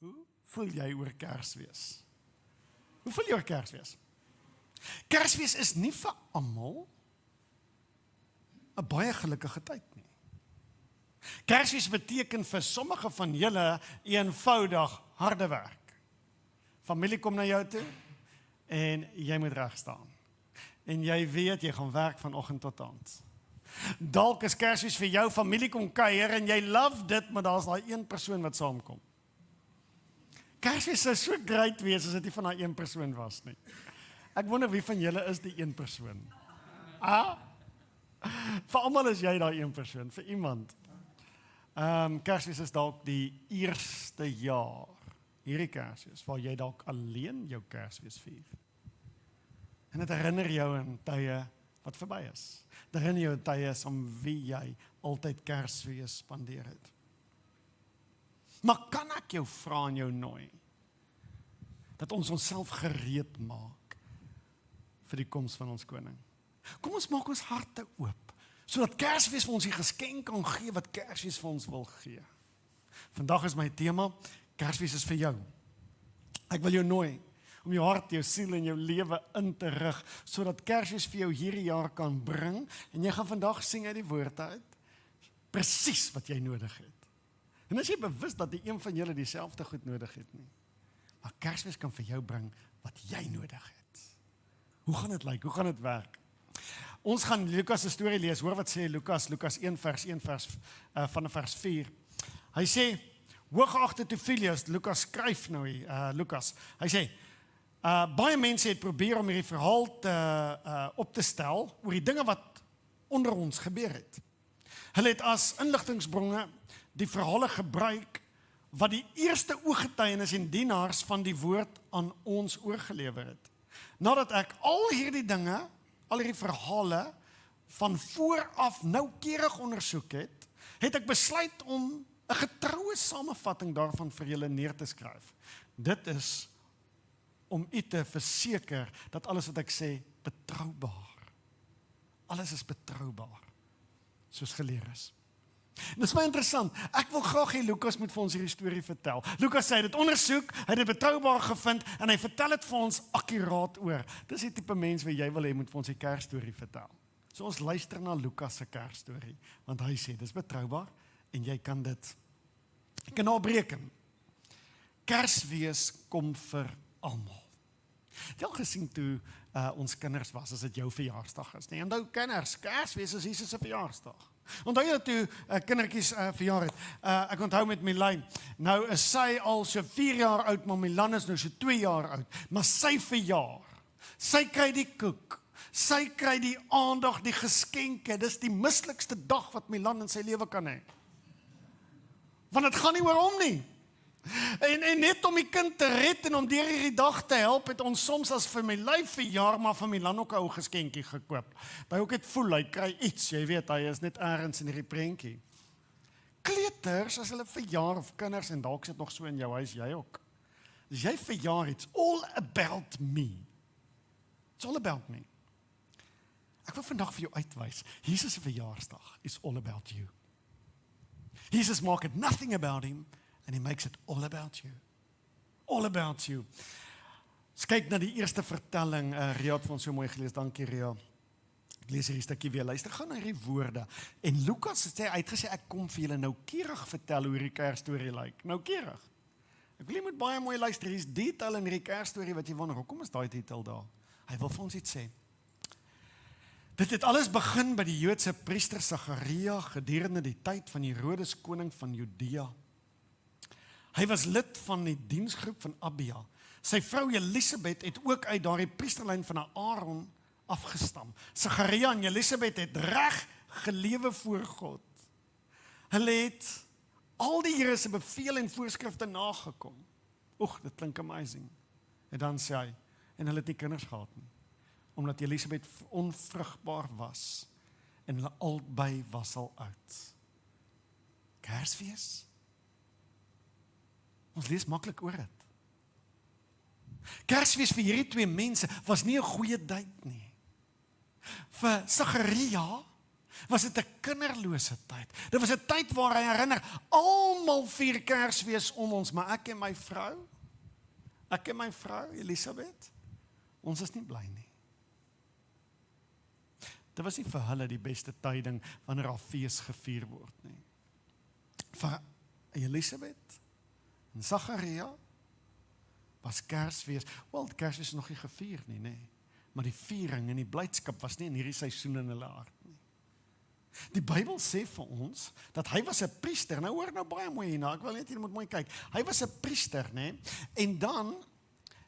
Hoe voel jy oor Kersfees? Hoe voel jy oor Kersfees? Kersfees is nie vir almal 'n baie gelukkige tyd nie. Kersfees beteken vir sommige van julle eenvoudig harde werk. Familie kom na jou toe en jy moet reg staan. En jy weet jy gaan werk vanoggend tot aand. Dalk is Kersfees vir jou familie kom kuier en jy love dit, maar daar's daai een persoon wat saamkom. Kersfees sou so great wees as dit nie van daai een persoon was nie. Ek wonder wie van julle is die een persoon? Vir almal is jy daai een persoon, vir iemand. Kersfees is dalk die eerste jaar, hierdie Kersfees, waar jy dalk alleen jou Kersfees vier. En dit herinner jou aan tye wat verby is. Dit herinner jou aan tye om wie jy altyd Kersfees spandeer het. Maar kan ek jou vra en jou nooi, dat ons onsself gereed maak vir die koms van ons koning? Kom ons maak ons harte oop, sodat Kersfees vir ons die geskenk kan gee wat Kersfees vir ons wil gee. Vandag is my tema, Kersfees is vir jou. Ek wil jou nooi om jou hart, jou siel en jou lewe in te rig, sodat Kersfees vir jou hierdie jaar kan bring, en jy gaan vandag sing uit die woord uit, presies wat jy nodig het. En as jy bewus dat die een van julle dieselfde goed nodig het nie, maar Kersfees kan vir jou bring wat jy nodig het. Hoe gaan dit lyk? Hoe gaan dit werk? Ons gaan Lukas se storie lees. Hoor wat sê Lukas 1 vers 4. Hy sê, hooggeagte Theophilus, Lukas skryf nou hier, Lukas. Hy sê, baie mense het probeer om hierdie verhaal op te stel oor die dinge wat onder ons gebeur het. Hulle het as inligtingsbronne die verhale gebruik wat die eerste ooggetuienis en dienaars van die woord aan ons oorgelewer het. Nadat ek al hierdie dinge, al hierdie verhale van vooraf noukeurig ondersoek het, het ek besluit om 'n getroue samevatting daarvan vir julle neer te skryf. Dit is om u te verseker dat alles wat ek sê betroubaar. Alles is betroubaar, soos geleer is. Dit is baie interessant. Ek wil graag hê Lukas moet vir ons hierdie storie vertel. Lukas sê, hy het dit ondersoek, hy het dit betroubaar gevind, en hy vertel dit vir ons akkuraat oor. Dis die tipe mens wat jy wil hê moet vir ons die Kersstorie vertel. So ons luister na Lukas se Kersstorie, want hy sê, dis betroubaar, en jy kan dit nabreken. Kersfees kom vir almal. Het jy al gesien toe ons kinders was, as dit jou verjaarsdag is? Nee, onthou kinders, Kersfees is Jesus se verjaarsdag. Onthou jy toe kindertjies verjaar het? Ek onthou met Milan. Nou is sy al so 4 jaar oud, maar Milan is nou so 2 jaar oud. Maar sy verjaar. Sy kry die koek. Sy kry die aandag, die geskenke. Dis die mislikste dag wat Milan in sy lewe kan hê. Want dit gaan nie oor hom nie. En net om die kind te red en om deur hierdie dag te help, het ons soms as vir my lyf verjaar, maar vir Milan ook 'n ou geskenkie gekoop. By ook het voel, hy kry iets, jy weet, hy is net ergens in hierdie prentjie. Kleuters, as hulle verjaar, of kinders, en dalk sit nog so in jou huis, jy ook. As jy verjaar, it's all about me. It's all about me. Ek wil vandag vir jou uitwys, Jesus se verjaarsdag is all about you. Jesus maak it nothing about him, and he makes it all about you. All about you. Ons kyk na die eerste vertelling, Ria het vir ons so mooi gelees, dankie Ria. Ek lees hierdie stukkie weer, luister gaan na hierdie woorde. En Lukas het uitgesê, ek kom vir julle noukeurig vertel hoe hierdie Kersstorie lyk. Noukeurig. Ek wil jy moet baie mooi luister, hier is detail in hierdie Kersstorie wat jy wonder, hoekom is daai detail daar? Hy wil vir ons iets sê. Dit het alles begin by die Joodse priester Sagaria gedurende die tyd van Herodes koning van Judea. Hy was lid van die diensgroep van Abia. Sy vrou Elisabeth het ook uit daardie priesterlyn van Aaron afgestam. Sagaria en Elisabeth het reg gelewe voor God. Hulle het al die Here se beveel en voorskrifte nagekom. Oeg, dit klink amazing. En dan sê hy, en hulle het nie kinders gehad nie, omdat Elisabeth onvrugbaar was, en hulle albei was al oud. Kersfees? Ons lees maklik oor dit. Kersfees vir hierdie 2 mense was nie 'n goeie tyd nie. Vir Sagaria Was dit 'n kinderlose tyd. Dit was 'n tyd waar hy herinner, almal vier Kersfees om ons, maar ek en my vrou, Elisabeth, ons is nie bly nie. Dit was nie vir hulle die beste tyding wanneer haar fees gevier word nie. Vir Elisabeth en Sagaria was Kersfees, Kersfees is nog nie gevier nie, nee. Maar die viering en die blydskap was nie in hierdie seisoen in hulle hart nie. Die Bybel sê vir ons, dat hy was 'n priester, nou hoor nou baie mooi hierna, ek wil net hier moet mooi kyk, hy was 'n priester, nee, en dan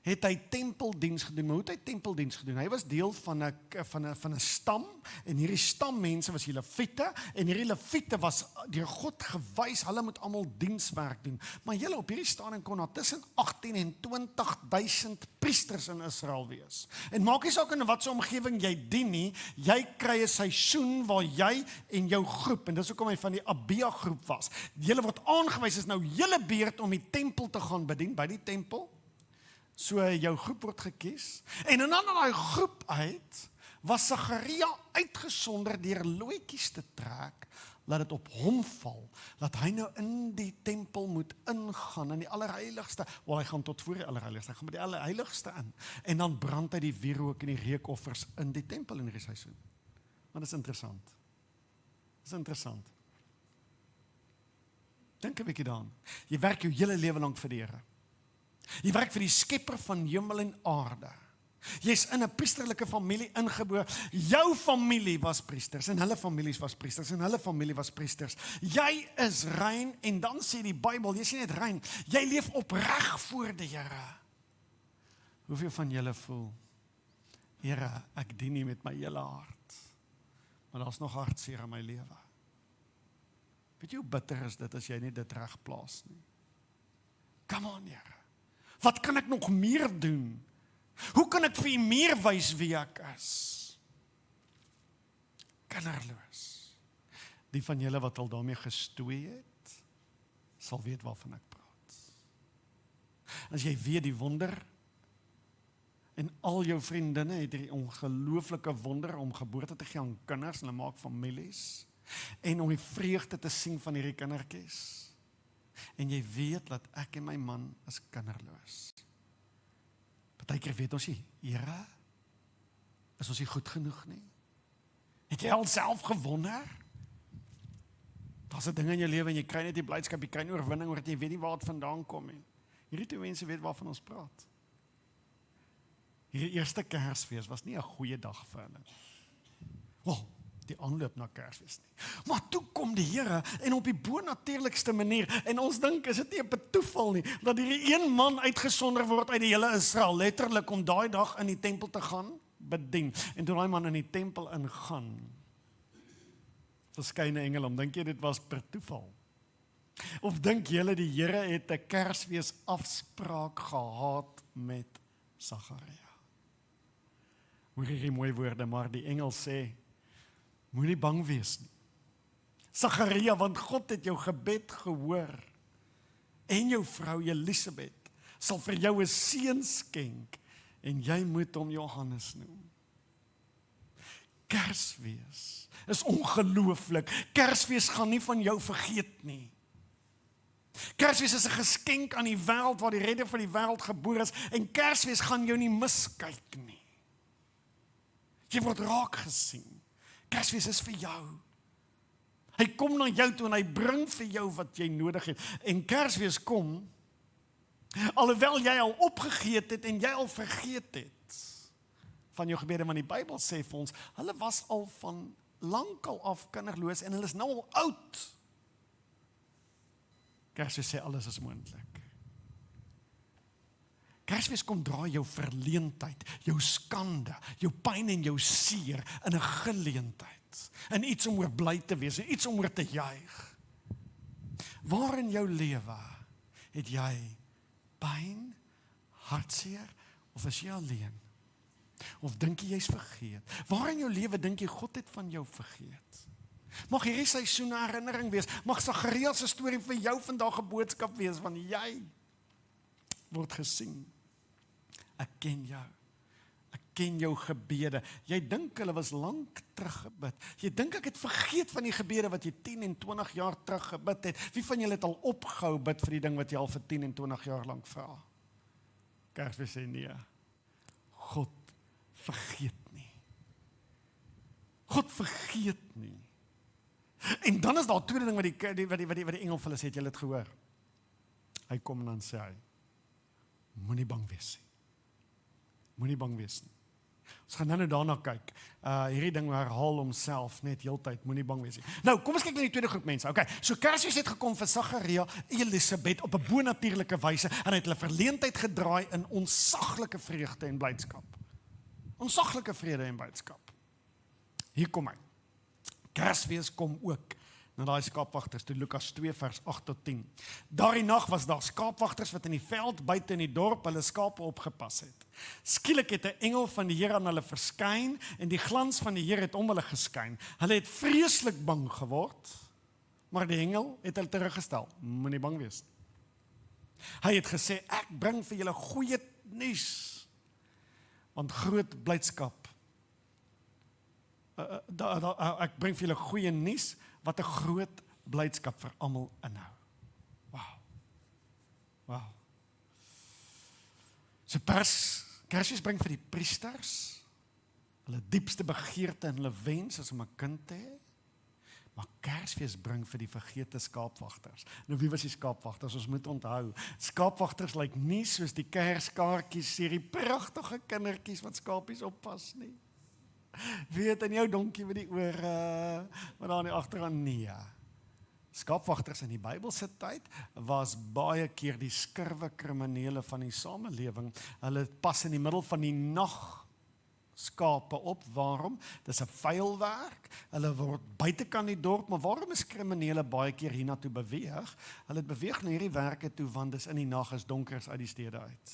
het hy tempeldiens gedoen, maar hoe het hy tempeldiens gedoen? Hy was deel van 'n stam, en hierdie stammense was die Lewiete, en hierdie Lewiete was deur God gewys, hulle moet almal dienswerk doen, maar julle op hierdie stadium kon daar tussen 18 en 20.000 priesters in Israel wees, en maak nie saak in wat so omgewing jy dien nie, jy kry 'n seisoen waar jy en jou groep, en dis hoekom hy van die Abia groep was, julle word aangewys, is nou julle beurt om die tempel te gaan bedien, by die tempel, so jou groep word gekies, en dan aan daai groep uit, was Sagaria uitgesonder deur looitjies te trek, laat dit op hom val, laat hy nou in die tempel moet ingaan, in die allerheiligste, hy gaan tot voor die allerheiligste, hy gaan by die allerheiligste in, en dan brand hy die wierook en die reukoffers in die tempel in die seisoen. Maar dit is interessant. Dink 'n bietjie daaraan. Jy werk jou hele lewe lank vir die Here. Jy werk vir die skepper van hemel en aarde. Jy's in 'n priesterlike familie ingebore. Jou familie was priesters, en hulle families was priesters, en hulle familie was priesters. Jy is rein, en dan sê die Bybel, jy is nie net rein, jy leef opreg voor die Here. Hoeveel van julle voel, Here, ek dien nie met my hele hart, maar daar's nog hartseer in my lewe. Weet jy hoe bitter is dit as jy nie dit reg plaas nie? Come on, Here. Wat kan ek nog meer doen? Hoe kan ek vir u meer wys wie ek is? Kinderloos. Die van julle wat al daarmee gestoei het, sal weet waarvan ek praat. As jy weet die wonder, en al jou vriendinne het hierdie ongelooflike wonder om geboorte te gee aan kinders, en hulle maak families, en om die vreugde te sien van hierdie kindertjies, en jy weet dat ek en my man is kinderloos. Partykeer weet ons nie, Here, is ons nie goed genoeg nie? Het jy al self gewonder? Daar's 'n ding in jou lewe en jy kry net die blydskap, jy kry nie oorwinning oor dit, jy weet nie waar dit vandaan kom nie. Hierdie twee mense weet waarvan ons praat. Hierdie eerste Kersfees was nie 'n goeie dag vir hulle. Die aanloop na Kersfees nie. Maar toe kom die Here en op die bonatuurlikste manier, en ons dink, is dit nie op 'n toeval nie, dat hierdie een man uitgesonder word uit die hele Israel, letterlik om daai dag in die tempel te gaan bedien. En toe daai man in die tempel ingaan, verskyne engele om, dink jy dit was per toeval? Of dink julle die Here het 'n Kersfees afspraak gehad met Sagaria? Hoor hierdie mooi woorde, maar die engel sê, moenie bang wees nie, Sagaria, want God het jou gebed gehoor, en jou vrou Elisabeth sal vir jou 'n seun skenk, en jy moet hom Johannes noem. Kersfees is ongelooflik. Kersfees gaan nie van jou vergeet nie. Kersfees is 'n geskenk aan die wêreld, waar die redder van die wêreld gebore is, en Kersfees gaan jou nie miskyk nie. Jy word raak gesien. Kersfees is vir jou. Hy kom na jou toe en hy bring vir jou wat jy nodig het. En Kersfees kom, alhoewel jy al opgegeet het en jy al vergeet het van jou gebede, want die Bybel sê vir ons, hulle was al van lankal af kinderloos en hulle is nou al oud. Kersfees sê alles is moontlik. Kersfees kom dra jou verleentheid, jou skande, jou pyn en jou seer in 'n geleentheid, in iets om oor bly te wees, in iets om oor te juig. Waar in jou lewe het jy pyn, hartseer, of is jy alleen? Of dink jy jy's vergeet? Waar in jou lewe dink jy God het van jou vergeet? Mag hierdie seisoen 'n herinnering wees, mag Sagaria se storie vir jou vandag 'n boodskap wees, want jy word gesien. Ek ken jou. Ek ken jou gebede. Jy dink hulle was lank terug gebid. Jy dink ek het vergeet van die gebede wat jy 10 en 20 jaar terug gebid het. Wie van julle het al opgehou bid vir die ding wat jy al vir 10 en 20 jaar lank vra? Kersfees sê nee. God vergeet nie. God vergeet nie. En dan is daar 'n tweede ding wat die engel vir hulle sê, het julle dit gehoor? Hy kom en dan sê hy, moenie bang wees nie. Moenie bang wees nie. Ons gaan nou daarna kyk. Hierdie ding herhaal homself net heeltyd, moenie bang wees nie. Nou, kom ons kyk na die tweede groep mense. Okay, so Kersfees het gekom vir Sagaria en Elisabeth op 'n bonatuurlike wyse en hy het hulle verleentheid gedraai in onsaglike vreugde en blydskap. Onsaglike vrede en blydskap. Hier kom hy. Kersfees kom ook na daai skaapwagters toe, Lukas 2 vers 8 tot 10. Daardie nag was daar skaapwagters wat in die veld buite in die dorp hulle skape opgepas het. Skielik het 'n engel van die Here aan hulle verskyn en die glans van die Here het om hulle geskyn. Hulle het vreeslik bang geword, maar die engel het hulle teruggestel. Moenie bang wees nie. Hy het gesê, ek bring vir julle goeie nuus, want groot blydskap. Ek bring vir julle goeie nuus, wat 'n groot blydskap vir almal inhou. Wow. So Kersfees bring vir die priesters hulle diepste begeerte en hulle wens as om 'n kind te hê. Maar Kersfees bring vir die vergete skaapwagters. Nou wie was die skaapwagters? Ons moet onthou, skaapwagters lyk nie soos die Kerskaartjies, hierdie pragtige kindertjies wat skapies oppas nie. Weet in jou donkie met die ore, wat daar in die agteraan nee. Skaapwagters in die Bybelse tyd was baie keer die skurwe kriminele van die samelewing. Hulle pas in die middel van die nag skape op. Waarom? Dis 'n vuil werk. Hulle word buitekant die dorp, maar waarom is kriminele baie keer hiernatoe beweeg? Hulle het beweeg na hierdie werke toe want dis in die nag is donkers uit die stede uit.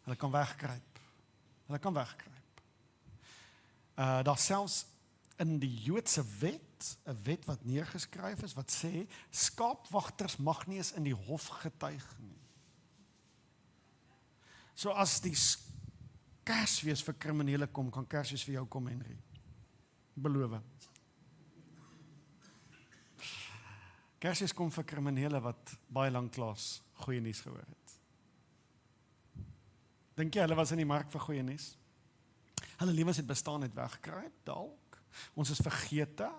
Hulle kan wegkruip. Daar selfs in die Joodse wet, 'n wet wat neergeskryf is, wat sê, skaapwagters mag nie eens in die hof getuig nie. So as die Kersfees vir kriminele kom, kan Kersfees vir jou kom, Henry. Beloof. Kersfees kom vir kriminele wat baie lanklaas goeie nuus gehoor het. Dink jy hulle was in die mark vir goeie nuus? Hulle lewens het bestaan het weggekruip, dalk. Ons is vergete.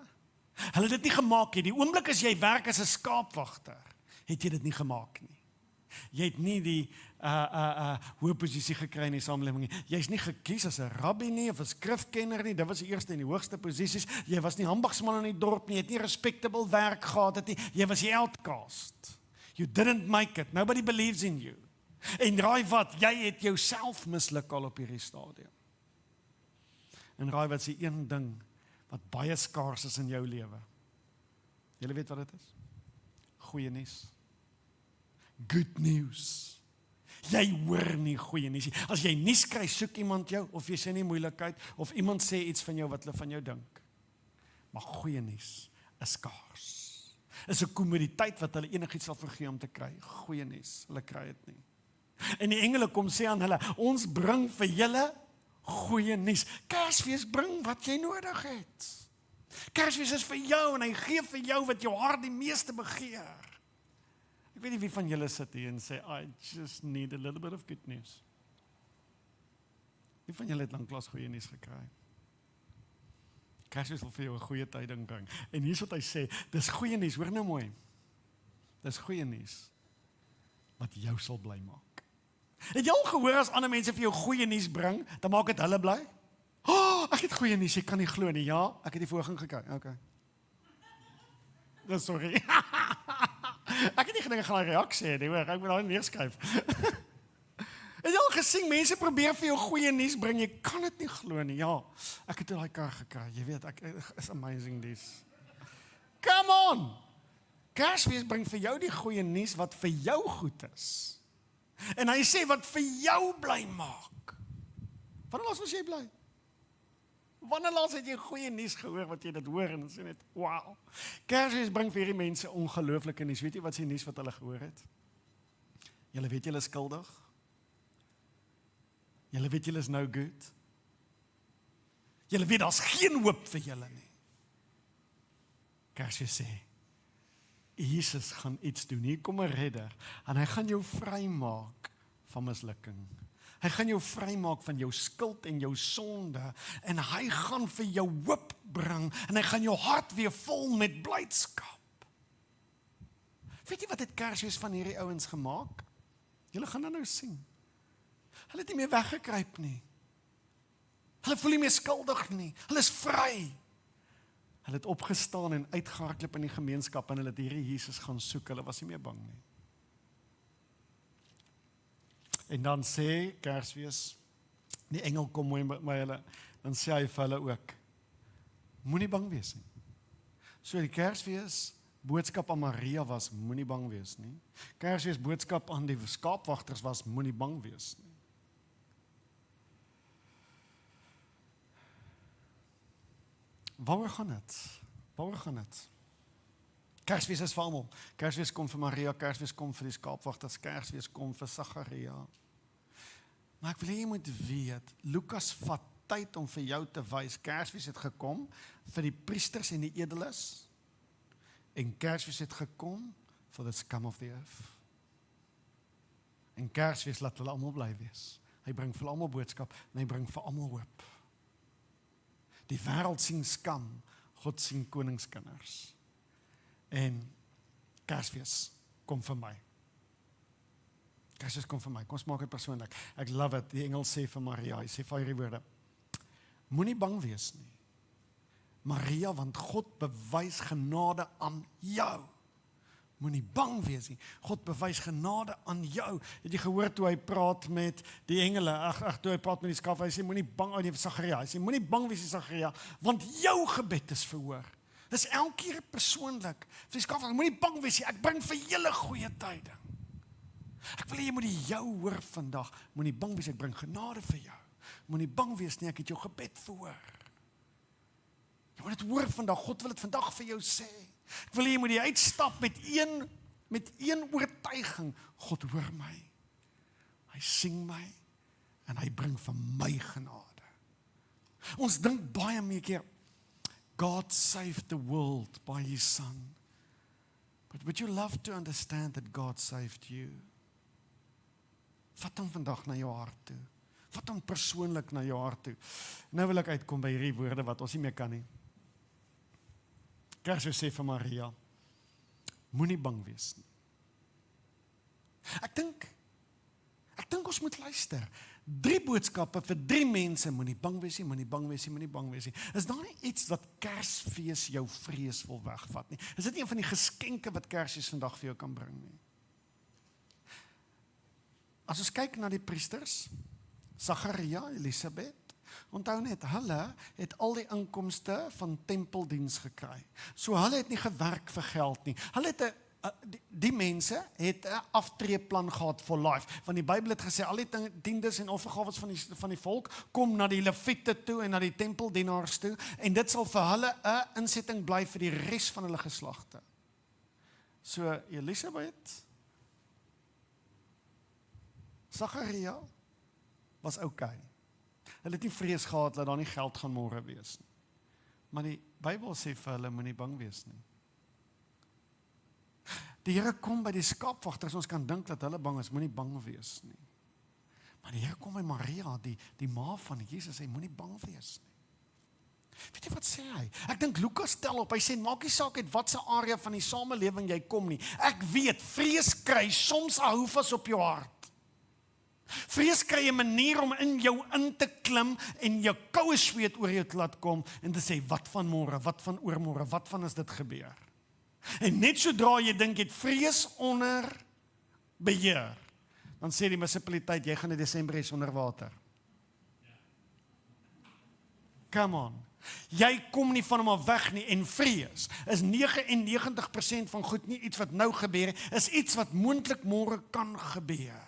Hulle het dit nie gemaak nie. Die oomblik as jy werk as 'n skaapwagter, het jy dit nie gemaak nie. Jy het nie die hoë posisie gekry in die samelewing nie. Jy is nie gekies as 'n rabbi nie of 'n skrifkenner nie. Dit was die eerste en die hoogste posisies. Jy was nie ambagsman in die dorp nie. Jy het nie respectable werk gehad het nie. Jy was die outcast. You didn't make it. Nobody believes in you. En raai wat, jy het jouself misluk al op hierdie stadium. En raai wat is die een ding wat baie skaars is in jou lewe? Julle weet wat dit is? Goeie nuus. Good news. Jy hoor nie goeie nuus nie. As jy nuus kry, soek iemand jou, of jy sê nie moeilikheid, of iemand sê iets van jou wat hulle van jou dink. Maar goeie nuus is skaars. Is 'n kommoditeit wat hulle enigiets sal vergee om te kry. Goeie nuus, hulle kry dit nie. En die engele kom sê aan hulle, ons bring vir julle goeie nuus. Kersfees bring wat jy nodig het. Kersfees is vir jou en hy gee vir jou wat jou hart die meeste begeer. Ek weet nie wie van julle sit hier en sê, I just need a little bit of good news. Wie van julle het lanklaas goeie nuus gekry? Kersfees wil vir jou 'n goeie tyding bring. En hier's wat hy sê, dis goeie nuus, hoor nou mooi. Dis goeie nuus wat jou sal bly maak. Het jy al gehoor as ander mense vir jou goeie nuus bring, dan maak dit hulle bly? Ek het goeie nuus, ek kan nie glo nie. Ja, ek het die voorgang gekry. Okay. Sorry. Ek het nie gedink ek gaan 'n reaksie hê nie, hoor. Ek moet daar neerskryf. Het jy al gesien mense probeer vir jou goeie nuus bring, jy kan dit nie glo nie. Ja, ek het daai kar gekry. Jy weet, ek is amazing this. Come on. Kersfees bring vir jou die goeie nuus wat vir jou goed is. En hy sê wat vir jou bly maak. Wanneer laas was jy bly? Wanneer laas het jy goeie nuus gehoor wat jy dit hoor en sê net, wow. Kersfees bring vir hierdie mense ongelooflike nuus. Weet jy wat is die nuus wat hulle gehoor het? Julle weet julle is skuldig. Julle weet julle is no good. Julle weet, daar's geen hoop vir julle nie. Kersfees sê, Jesus gaan iets doen, hier kom 'n redder, en hy gaan jou vrymaak van mislukking. Hy gaan jou vrymaak van jou skuld en jou sonde, en hy gaan vir jou hoop bring, en hy gaan jou hart weer vol met blydskap. Weet jy wat het Kersfees van hierdie ouens gemaak? Julle gaan dan nou sien. Hulle het nie meer weggekruip nie. Hulle voel nie meer skuldig nie. Hulle is vry. Hulle het opgestaan en uitgehardloop in die gemeenskap en hulle het hierdie Jesus gaan soek. Hulle was nie meer bang nie. En dan sê Kersfees, die engel kom mooi by hulle, dan sê hy vir hulle ook, moenie bang wees nie. So die Kersfees boodskap aan Maria was, moenie bang wees nie. Kersfees boodskap aan die skaapwagters was, moenie bang wees nie. Waaroor gaan dit? Waaroor gaan dit? Kersfees is vir almal. Kersfees kom vir Maria, Kersfees kom vir die skaapwagters, Kersfees kom vir Sagaria. Maar ek wil hê jy moet weet, Lukas vat tyd om vir jou te wys, Kersfees het gekom vir die priesters en die edeles, en Kersfees het gekom for the scum of the earth. En Kersfees laat hulle almal bly wees. Hy bring vir almal boodskap, en hy bring vir almal hoop. Die wêreld sien skam, God sien koningskinders. En Kersfees kom vir my. Kersfees kom vir my. Kom ons maak dit persoonlik. Ek love it. Die engel sê vir Maria, hy sê vir hierdie woorde, moenie bang wees nie. Maria, want God bewys genade aan jou. Moenie bang wees nie. God bewys genade aan jou. Het jy gehoor toe hy praat met die engele? Toe hy praat met die skaf, hy sê moenie bang wees nie, Sagaria. Hy sê moenie bang wees nie, Sagaria, want jou gebed is verhoor. Dis elke keer persoonlik. Vir die skaf, moenie bang wees nie. Ek bring vir julle goeie tyding. Ek wil hê jy moet die jou hoor vandag. Moenie bang wees, ek bring genade vir jou. Moenie bang wees nie, ek het jou gebed verhoor. Jy moet dit hoor vandag. God wil dit vandag vir jou sê. Ek wil hê jy moet die uitstap met een oortuiging. God hoor my. Hy sien my en hy bring vir my genade. Ons dink baie meer keer, God saved the world by his son. But would you love to understand that God saved you? Vat hom vandag na jou hart toe. Vat hom persoonlik na jou hart toe. Nou wil ek uitkom by hierdie woorde wat ons nie meer kan nie. Kersfees sê vir Maria, moenie bang wees nie. Ek dink ons moet luister. 3 boodskappe vir 3 mense, moenie bang wees nie, moenie bang wees nie, moenie bang wees nie. Is daar nie iets wat Kersfees jou vrees wil wegvat nie? Is dit een van die geskenke wat Kersfees vandag vir jou kan bring nie? As ons kyk na die priesters, Sagaria, Elisabeth, onthou net, hulle het al die inkomste van tempeldiens gekry. So hulle het nie gewerk vir geld nie. Hulle het die mense het 'n aftreeplan gehad for life. Want die Bybel het gesê, al die dienders en offergawes van die volk kom na die leviete toe en na die tempeldienaars toe, en dit sal vir hulle 'n insetting bly vir die res van hulle geslagte. So Elisabeth, Sagaria was okay. Hulle het nie vrees gehad dat daar nie geld gaan môre wees nie. Maar die Bybel sê vir hulle, moenie bang wees nie. Die Here kom by die skaapwagters, ons kan dink dat hulle bang is, moenie bang wees nie. Maar die Here kom by Maria, die ma van Jesus, hy moenie bang wees nie. Weet jy wat sê hy? Ek dink Lukas tel op, hy sê, maak nie saak uit watse area van die samelewing jy kom nie. Ek weet, vrees kry soms 'n houvas op jou hart. Vrees kry 'n manier om in jou in te klim en jou koue sweet oor jou te laat kom en te sê, wat van môre, wat van oormôre, wat van as dit gebeur? En net sodra jy dink jy het vrees onder beheer, dan sê die munisipaliteit, jy gaan in Desember is onder water. Come on. Jy kom nie van hom af weg nie, en vrees is 99% van goed nie iets wat nou gebeur, is iets wat moontlik môre kan gebeur.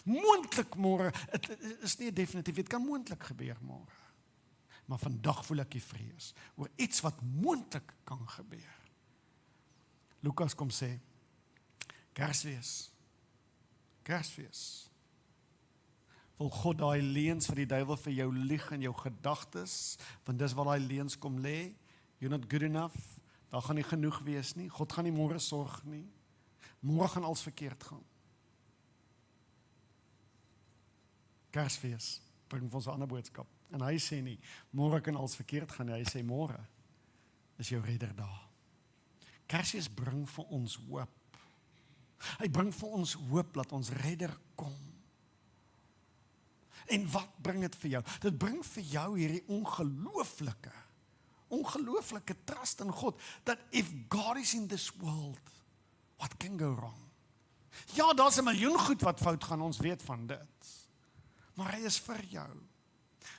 Moontlik môre, het is nie definitief, dit kan moontlik gebeur môre. Maar vandag voel ek die vrees oor iets wat moontlik kan gebeur. Lukas kom sê, Kersfees, Wil God daai leuns vir die duiwel vir jou lieg in jou gedagtes, want dis waar daai leuns kom lê. You're not good enough. Daar gaan nie genoeg wees nie. God gaan nie môre sorg nie. Môre gaan alles verkeerd gaan. Kersfees bring vir ons 'n ander boodskap. En hy sê nie, môre kan alles verkeerd gaan nie. Hy sê môre is jou redder daar. Kersfees bring vir ons hoop. Hy bring vir ons hoop dat ons redder kom. En wat bring dit vir jou? Dit bring vir jou hierdie ongelooflike trust in God, that if God is in this world, what can go wrong? Ja, daar's 'n miljoen goed wat fout gaan, ons weet van dit. Maar hy is vir jou.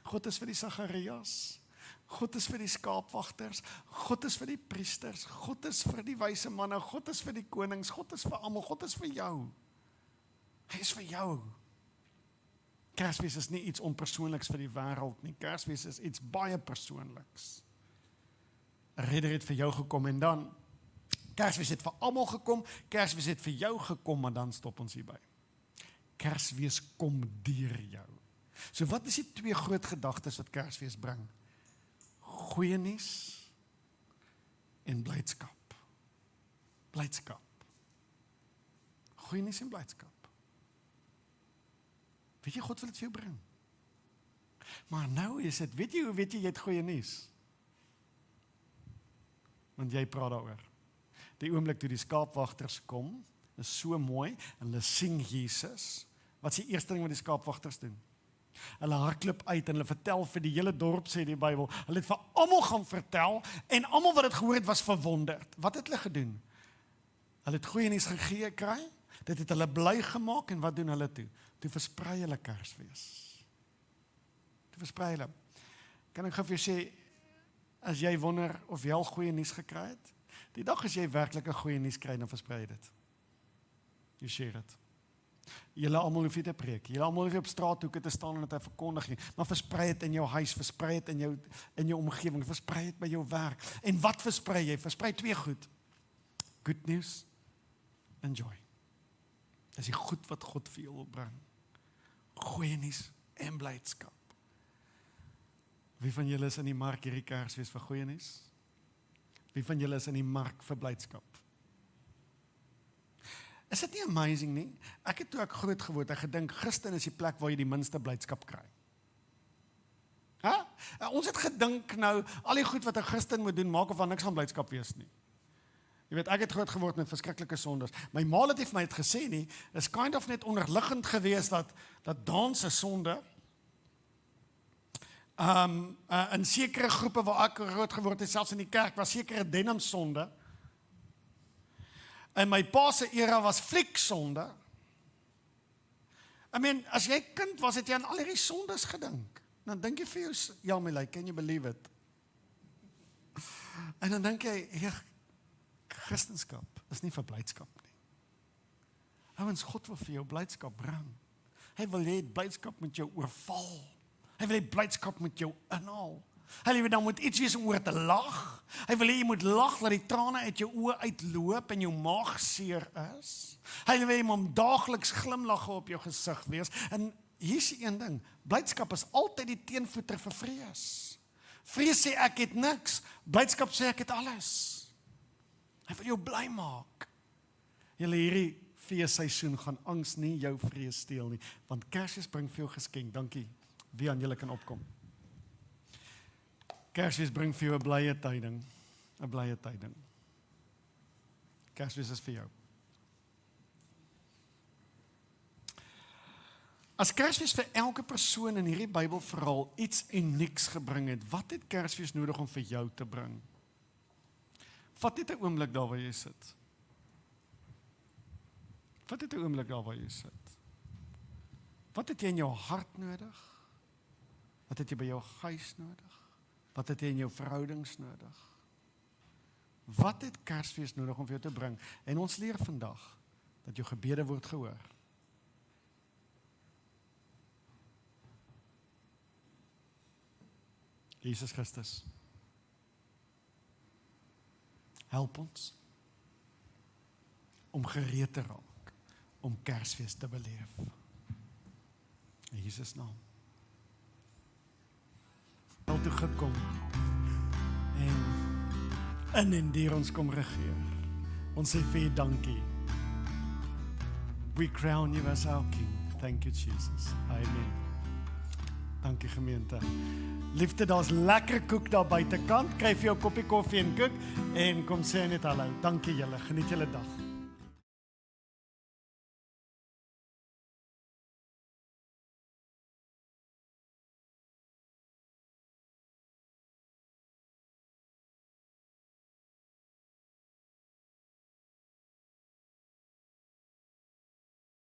God is vir die Sagarias. God is vir die skaapwagters. God is vir die priesters. God is vir die wyse manne. God is vir die konings. God is vir almal. God is vir jou. Hy is vir jou. Kersfees is nie iets onpersoonliks vir die wêreld nie. Kersfees is iets baie persoonliks. 'n Redder het vir jou gekom en dan Kersfees het vir almal gekom, Kersfees het vir jou gekom, maar dan stop ons hierby. Kersfees kom deur jou. So wat is die twee groot gedagtes wat Kersfees bring? Goeie nuus en blydskap. Blydskap. Goeie nuus en blydskap. Weet jy, God wil dit vir jou bring. Maar nou is dit, weet jy het goeie nuus? Want jy praat daaroor. Die oomblik toe die skaapwagters kom, is so mooi, en hulle sien Jesus. Wat is die eerste ding wat die skaapwagters doen? Hulle hardloop uit en hulle vertel vir die hele dorp, sê die Bybel. Hulle het vir almal gaan vertel, en almal wat dit gehoor het, was verwonderd. Wat het hulle gedoen? Hulle het goeie nuus gekry, dit het hulle bly gemaak, en wat doen hulle toe? Toe versprei hulle Kersfees. Toe versprei hulle. Kan ek gou vir jou sê, as jy wonder of jy al goeie nuus gekry het, die dag as jy werklik 'n goeie nuus kry, dan versprei dit. Jy share dit. Julle almal hoef nie te preek. Julle almal hoef nie op straathoeke te staan en dit te verkondig nie. Maar versprei dit in jou huis, versprei dit in jou omgewing, versprei dit by jou werk. En wat versprei jy? Versprei twee goed. Good news and joy. Dis die goed wat God vir jou wil bring. Goeie nuus en blydskap. Wie van julle is in die mark hierdie Kersfees vir goeie nuus? Wie van julle is in die mark vir blydskap? Is dit nie amazing nie? Ek het toe ek groot geword, ek gedink Christen is die plek waar jy die minste blydskap kry. Ons het gedink nou, al die goed wat 'n Christen moet doen, maak of van niks van blydskap wees nie. Jy weet, ek het groot geword met verskriklike sondes. My ma het nie vir my het gesê nie, is kind of net onderliggend gewees dat dans 'n sonde. In sekere groepe waar ek groot geword het, selfs in die kerk, was sekere denimsonde. En my pa se era was fliksonde. As jy kind was, het jy aan al hierdie sondes gedink. Dan dink jy vir jou, ja my like, can you believe it? En dan dink jy, Christenskap is nie vir blydskap nie. Ouens, God wil vir jou blydskap bring. Hy wil hê blydskap met jou oorval. Hy wil hê blydskap met jou inhaal. Hy wil dan moet iets wees om oor te lag. Hy wil hê jy moet lag dat die trane uit jou oë uitloop en jou maag seer is. Hy wil hê jy moet daagliks glimlagge op jou gesig wees. En hier's die een ding, blydskap is altyd die teenvoeter vir vrees. Vrees sê ek het niks, blydskap sê ek het alles. Hy wil jou bly maak. Julle hierdie feesseisoen gaan angs nie jou vrees steel nie, want Kersfees bring vir jou geskenk. Dankie. Wie aan julle kan opkom. Kersfees bring vir jou 'n blye tyding. 'n Blye tyding. Kersfees is vir jou. As Kersfees vir elke persoon in hierdie Bybelverhaal iets unieks gebring het, wat het Kersfees nodig om vir jou te bring? Vat net 'n oomblik daar waar jy sit. Vat net 'n oomblik daar waar jy sit. Wat het jy in jou hart nodig? Wat het jy by jou huis nodig? Wat het jy in jou verhoudings nodig? Wat het Kersfees nodig om vir jou te bring? En ons leer vandag dat jou gebede word gehoor. Jesus Christus, help ons om gereed te raak om Kersfees te beleef. In Jesus naam. Al toe gekom. En deur ons kom regeer. Ons sê vir U dankie. We crown you as our King. Thank you, Jesus. Amen. Dankie gemeente. Liefde, daar's lekker koek daar buitekant. Kry vir jou 'n koppie koffie en koek en kom sê net hallo. Dankie julle. Geniet julle dag.